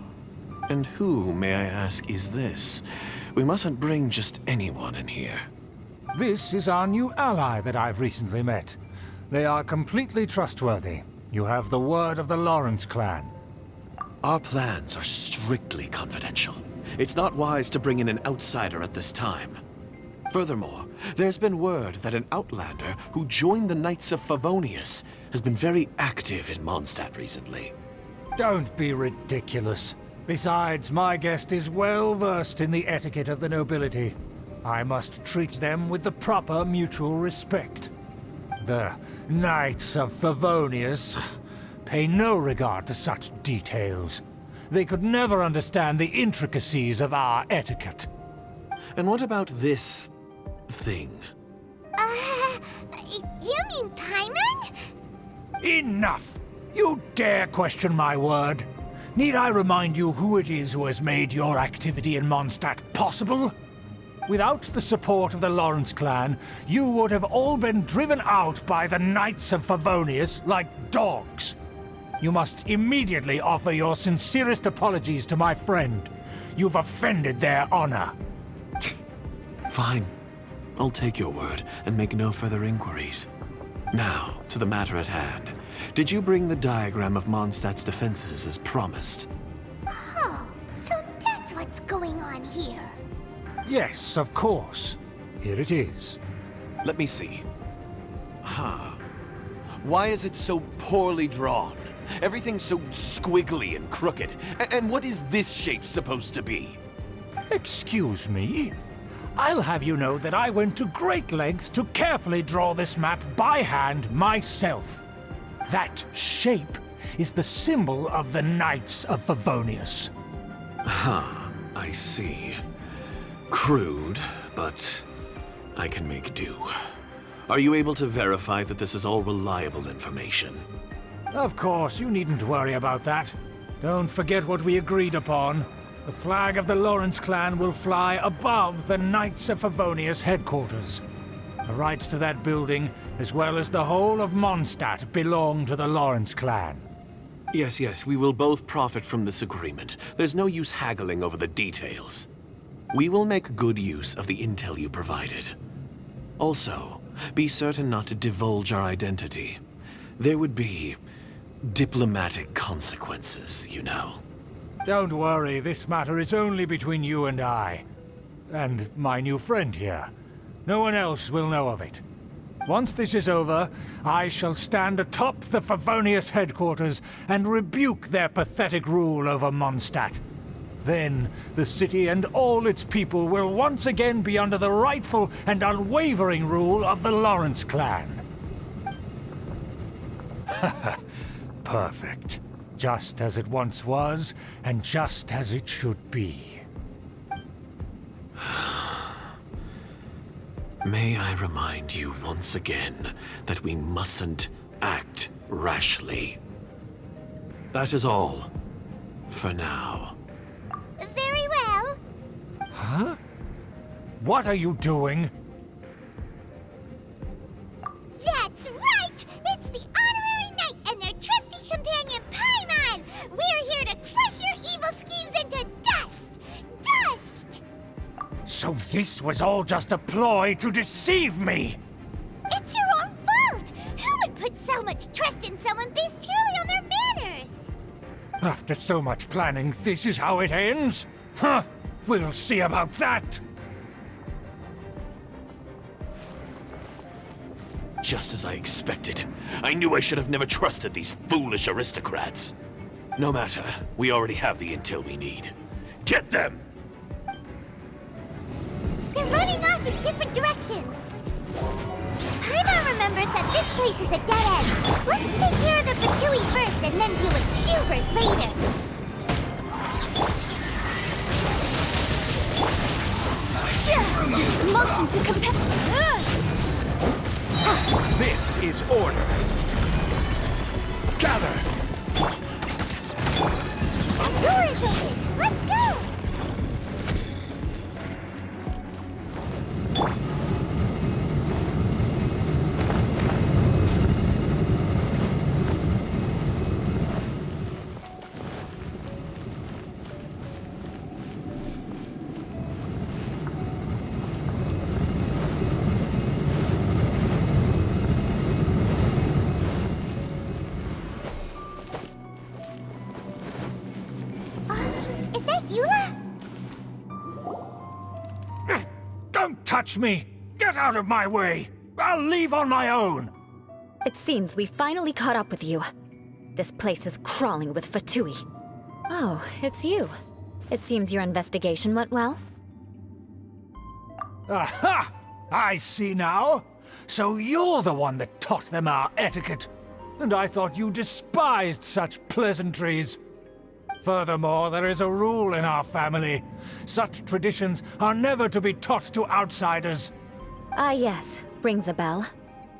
And who, may I ask, is this? We mustn't bring just anyone in here. This is our new ally that I've recently met. They are completely trustworthy. You have the word of the Lawrence clan. Our plans are strictly confidential. It's not wise to bring in an outsider at this time. Furthermore, there's been word that an outlander who joined the Knights of Favonius has been very active in Mondstadt recently. Don't be ridiculous. Besides, my guest is well versed in the etiquette of the nobility. I must treat them with the proper mutual respect. The Knights of Favonius pay no regard to such details. They could never understand the intricacies of our etiquette. And what about this thing? You mean Paimon? Enough! You dare question my word? Need I remind you who it is who has made your activity in Mondstadt possible? Without the support of the Lawrence clan, you would have all been driven out by the Knights of Favonius like dogs. You must immediately offer your sincerest apologies to my friend. You've offended their honor. Fine. I'll take your word and make no further inquiries. Now, to the matter at hand. Did you bring the diagram of Mondstadt's defenses as promised? Oh, so that's what's going on here. Yes, of course. Here it is. Let me see. Why is it so poorly drawn? Everything's so squiggly and crooked. And what is this shape supposed to be? Excuse me? I'll have you know that I went to great lengths to carefully draw this map by hand myself. That shape is the symbol of the Knights of Favonius. I see. Crude, but I can make do. Are you able to verify that this is all reliable information? Of course, you needn't worry about that. Don't forget what we agreed upon. The flag of the Lawrence clan will fly above the Knights of Favonius headquarters. The rights to that building, as well as the whole of Mondstadt, belong to the Lawrence clan. Yes, we will both profit from this agreement. There's no use haggling over the details. We will make good use of the intel you provided. Also, be certain not to divulge our identity. There would be diplomatic consequences, you know. Don't worry, this matter is only between you and I. And my new friend here. No one else will know of it. Once this is over, I shall stand atop the Favonius headquarters and rebuke their pathetic rule over Mondstadt. Then, the city and all its people will once again be under the rightful and unwavering rule of the Lawrence clan. Perfect. Just as it once was, and just as it should be. May I remind you once again that we mustn't act rashly. That is all, for now. Very well. Huh? What are you doing? That's right! It's the Honorary Knight and their trusty companion, Paimon! We're here to crush your evil schemes into dust! Dust! So this was all just a ploy to deceive me! It's your own fault! Who would put so much trust in someone based purely on their manners? After so much planning, this is how it ends? Huh! We'll see about that! Just as I expected. I knew I should have never trusted these foolish aristocrats. No matter, we already have the intel we need. Get them! They're running off in different directions. Paimon remembers that this place is a dead end. Let's take care of the Fatui first and then deal with Schubert later. Motion to compare. This is order. Gather! That door is open. Let's go! Is that Eula? Don't touch me! Get out of my way! I'll leave on my own! It seems we finally caught up with you. This place is crawling with Fatui. Oh, it's you. It seems your investigation went well. Aha! I see now. So you're the one that taught them our etiquette. And I thought you despised such pleasantries. Furthermore, there is a rule in our family. Such traditions are never to be taught to outsiders. Ah yes, rings a bell.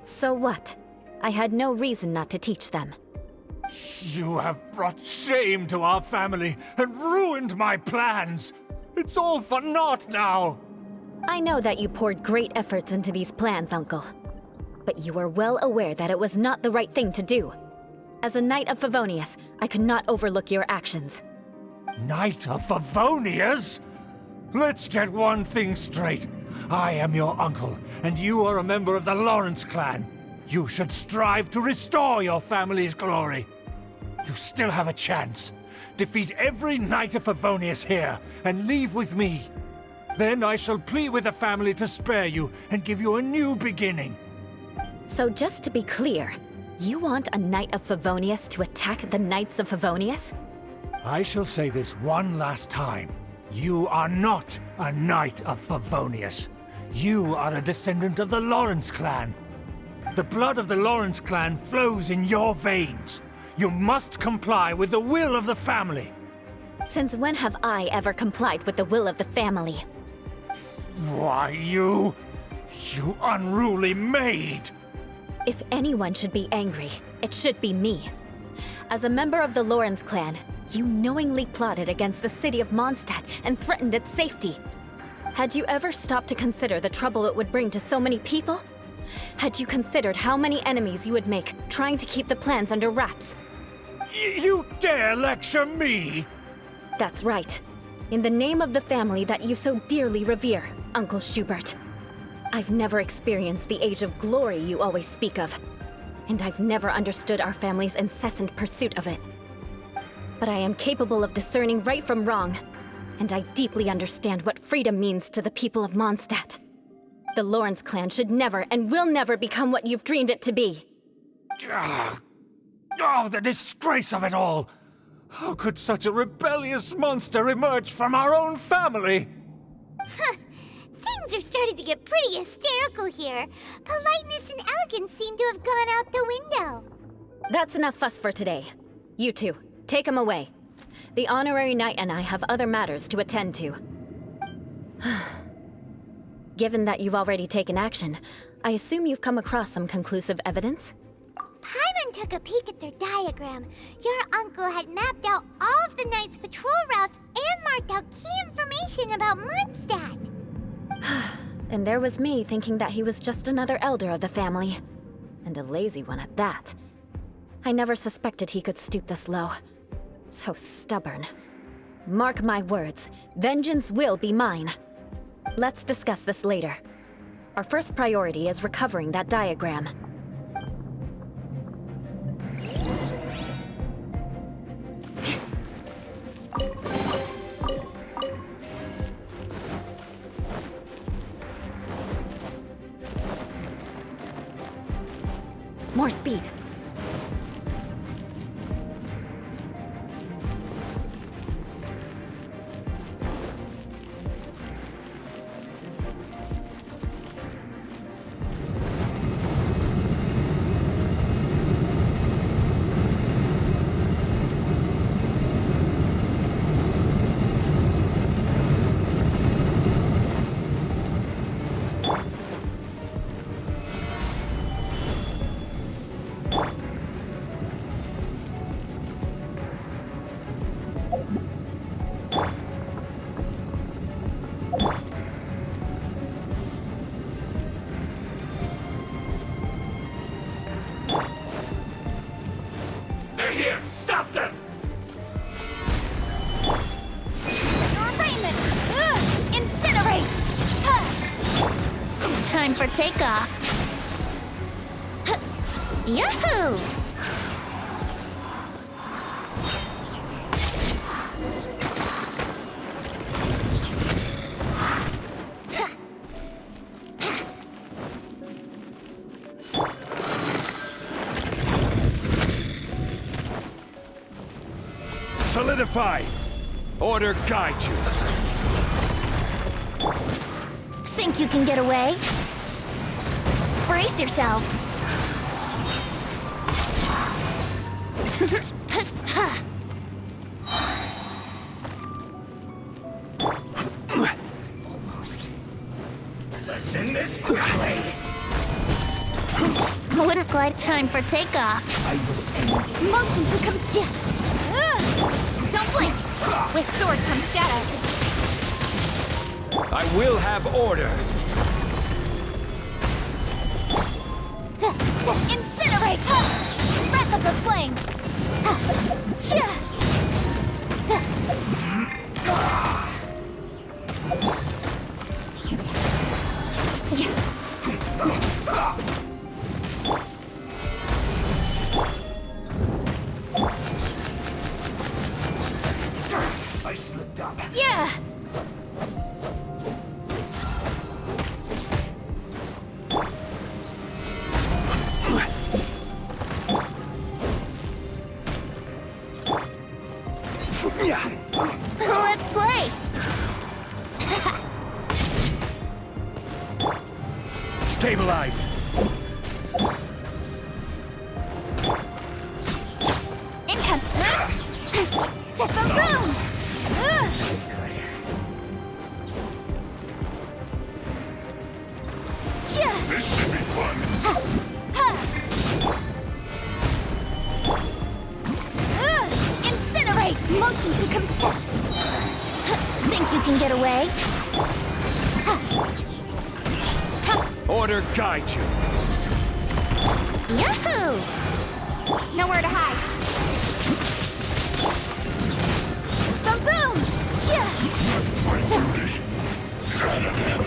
So what? I had no reason not to teach them. You have brought shame to our family and ruined my plans. It's all for naught now. I know that you poured great efforts into these plans, Uncle. But you are well aware that it was not the right thing to do. As a Knight of Favonius, I could not overlook your actions. Knight of Favonius? Let's get one thing straight. I am your uncle, and you are a member of the Lawrence clan. You should strive to restore your family's glory. You still have a chance. Defeat every Knight of Favonius here, and leave with me. Then I shall plead with the family to spare you and give you a new beginning. So just to be clear, you want a Knight of Favonius to attack the Knights of Favonius? I shall say this one last time. You are not a Knight of Favonius. You are a descendant of the Lawrence clan. The blood of the Lawrence clan flows in your veins. You must comply with the will of the family. Since when have I ever complied with the will of the family? Why, you unruly maid! If anyone should be angry, it should be me. As a member of the Lawrence clan, you knowingly plotted against the city of Mondstadt and threatened its safety. Had you ever stopped to consider the trouble it would bring to so many people? Had you considered how many enemies you would make trying to keep the plans under wraps? You dare lecture me? That's right. In the name of the family that you so dearly revere, Uncle Schubert. I've never experienced the age of glory you always speak of, and I've never understood our family's incessant pursuit of it. But I am capable of discerning right from wrong, and I deeply understand what freedom means to the people of Mondstadt. The Lawrence clan should never and will never become what you've dreamed it to be. Oh, the disgrace of it all! How could such a rebellious monster emerge from our own family? Things are starting to get pretty hysterical here. Politeness and elegance seem to have gone out the window. That's enough fuss for today. You two, take him away. The honorary knight and I have other matters to attend to. Given that you've already taken action, I assume you've come across some conclusive evidence? Paimon took a peek at their diagram. Your uncle had mapped out all of the knight's patrol routes and marked out key information about Mondstadt. And there was me thinking that he was just another elder of the family. And a lazy one at that. I never suspected he could stoop this low. So stubborn. Mark my words, vengeance will be mine. Let's discuss this later. Our first priority is recovering that diagram. More speed. They're here! Stop them! Your raiment! Incinerate! Time for takeoff. Yahoo! Solidify! Order guide you. Think you can get away? Brace yourselves. Let's end this quickly! Wouldn't quite time for takeoff. Motion to come down. Don't blink! With sword comes shadow. I will have order. Incinerate! Breath of the flame! I slipped up. Yeah! Let's play! Stabilize! Income! Set the room! This should be fun. Motion to think you can get away? Order guide you. Yahoo! Nowhere to hide. Ba-boom! My duty at an end.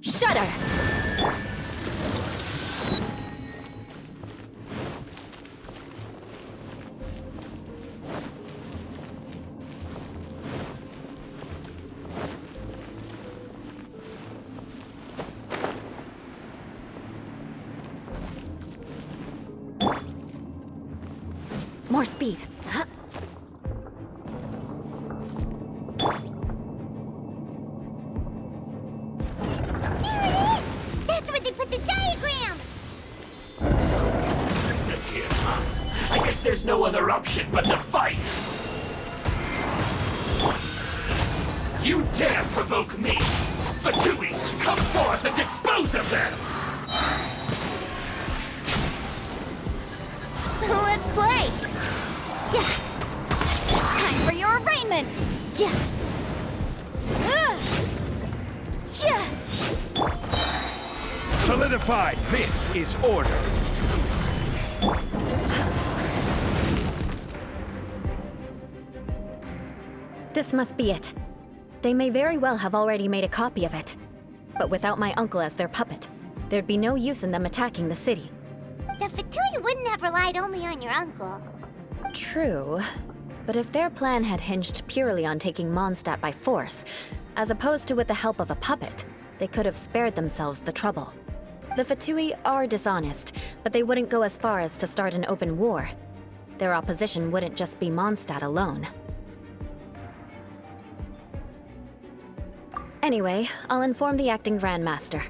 Shudder! More speed. That's where they put the diagram! This here, huh? I guess there's no other option but to fight! You dare provoke me! Fatui, come forth and dispose of them! Let's play! Yeah. Time for your arraignment! Yeah. Solidified. This is order. This must be it. They may very well have already made a copy of it. But without my uncle as their puppet, there'd be no use in them attacking the city. The Fatui wouldn't have relied only on your uncle. True. But if their plan had hinged purely on taking Mondstadt by force, as opposed to with the help of a puppet, they could have spared themselves the trouble. The Fatui are dishonest, but they wouldn't go as far as to start an open war. Their opposition wouldn't just be Mondstadt alone. Anyway, I'll inform the acting Grandmaster.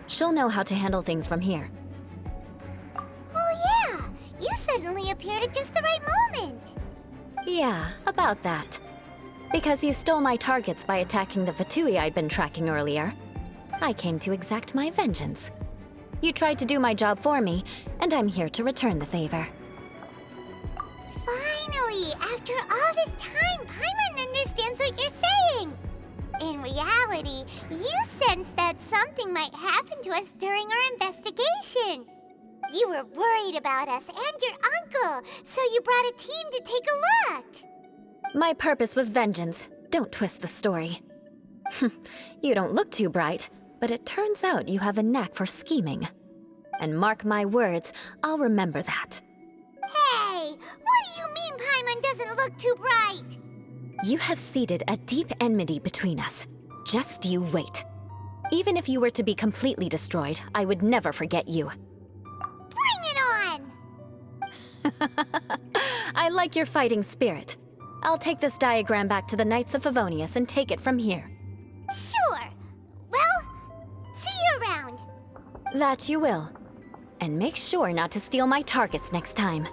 She'll know how to handle things from here. Oh yeah! You suddenly appeared at just the right moment! Yeah, about that. Because you stole my targets by attacking the Fatui I'd been tracking earlier, I came to exact my vengeance. You tried to do my job for me, and I'm here to return the favor. Finally! After all this time, Paimon understands what you're saying! In reality, you sensed that something might happen to us during our investigation. You were worried about us and your uncle, so you brought a team to take a look. My purpose was vengeance. Don't twist the story. You don't look too bright, but it turns out you have a knack for scheming. And mark my words, I'll remember that. Hey, what do you mean Paimon doesn't look too bright? You have seeded a deep enmity between us. Just you wait. Even if you were to be completely destroyed, I would never forget you. Bring it on! I like your fighting spirit. I'll take this diagram back to the Knights of Favonius and take it from here. Sure. Well, see you around. That you will. And make sure not to steal my targets next time.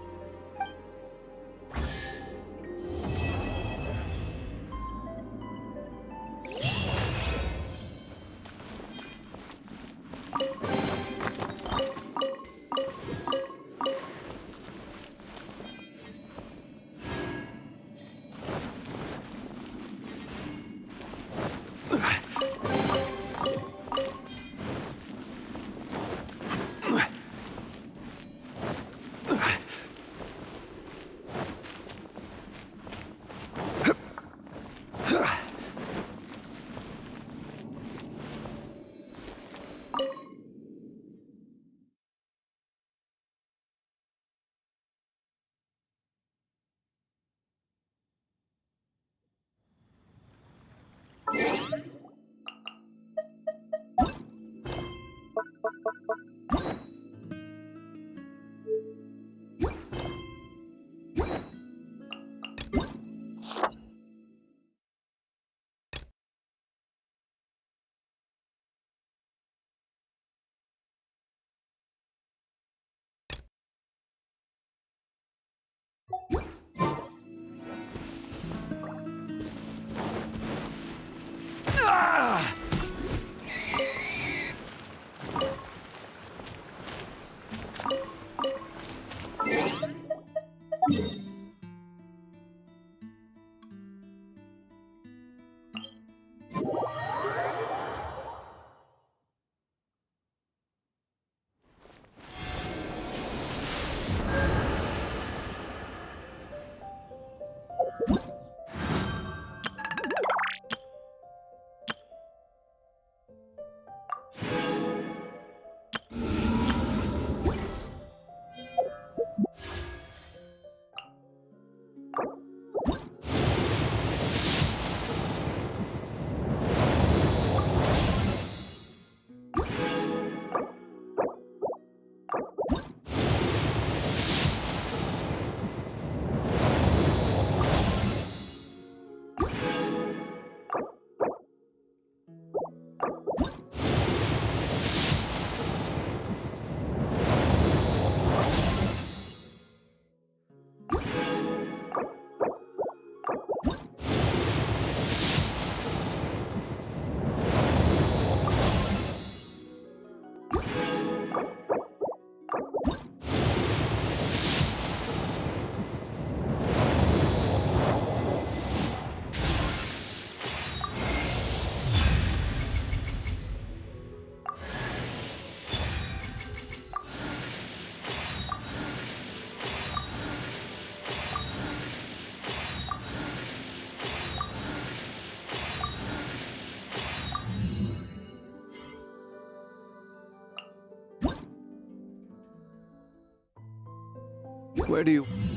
Where do you...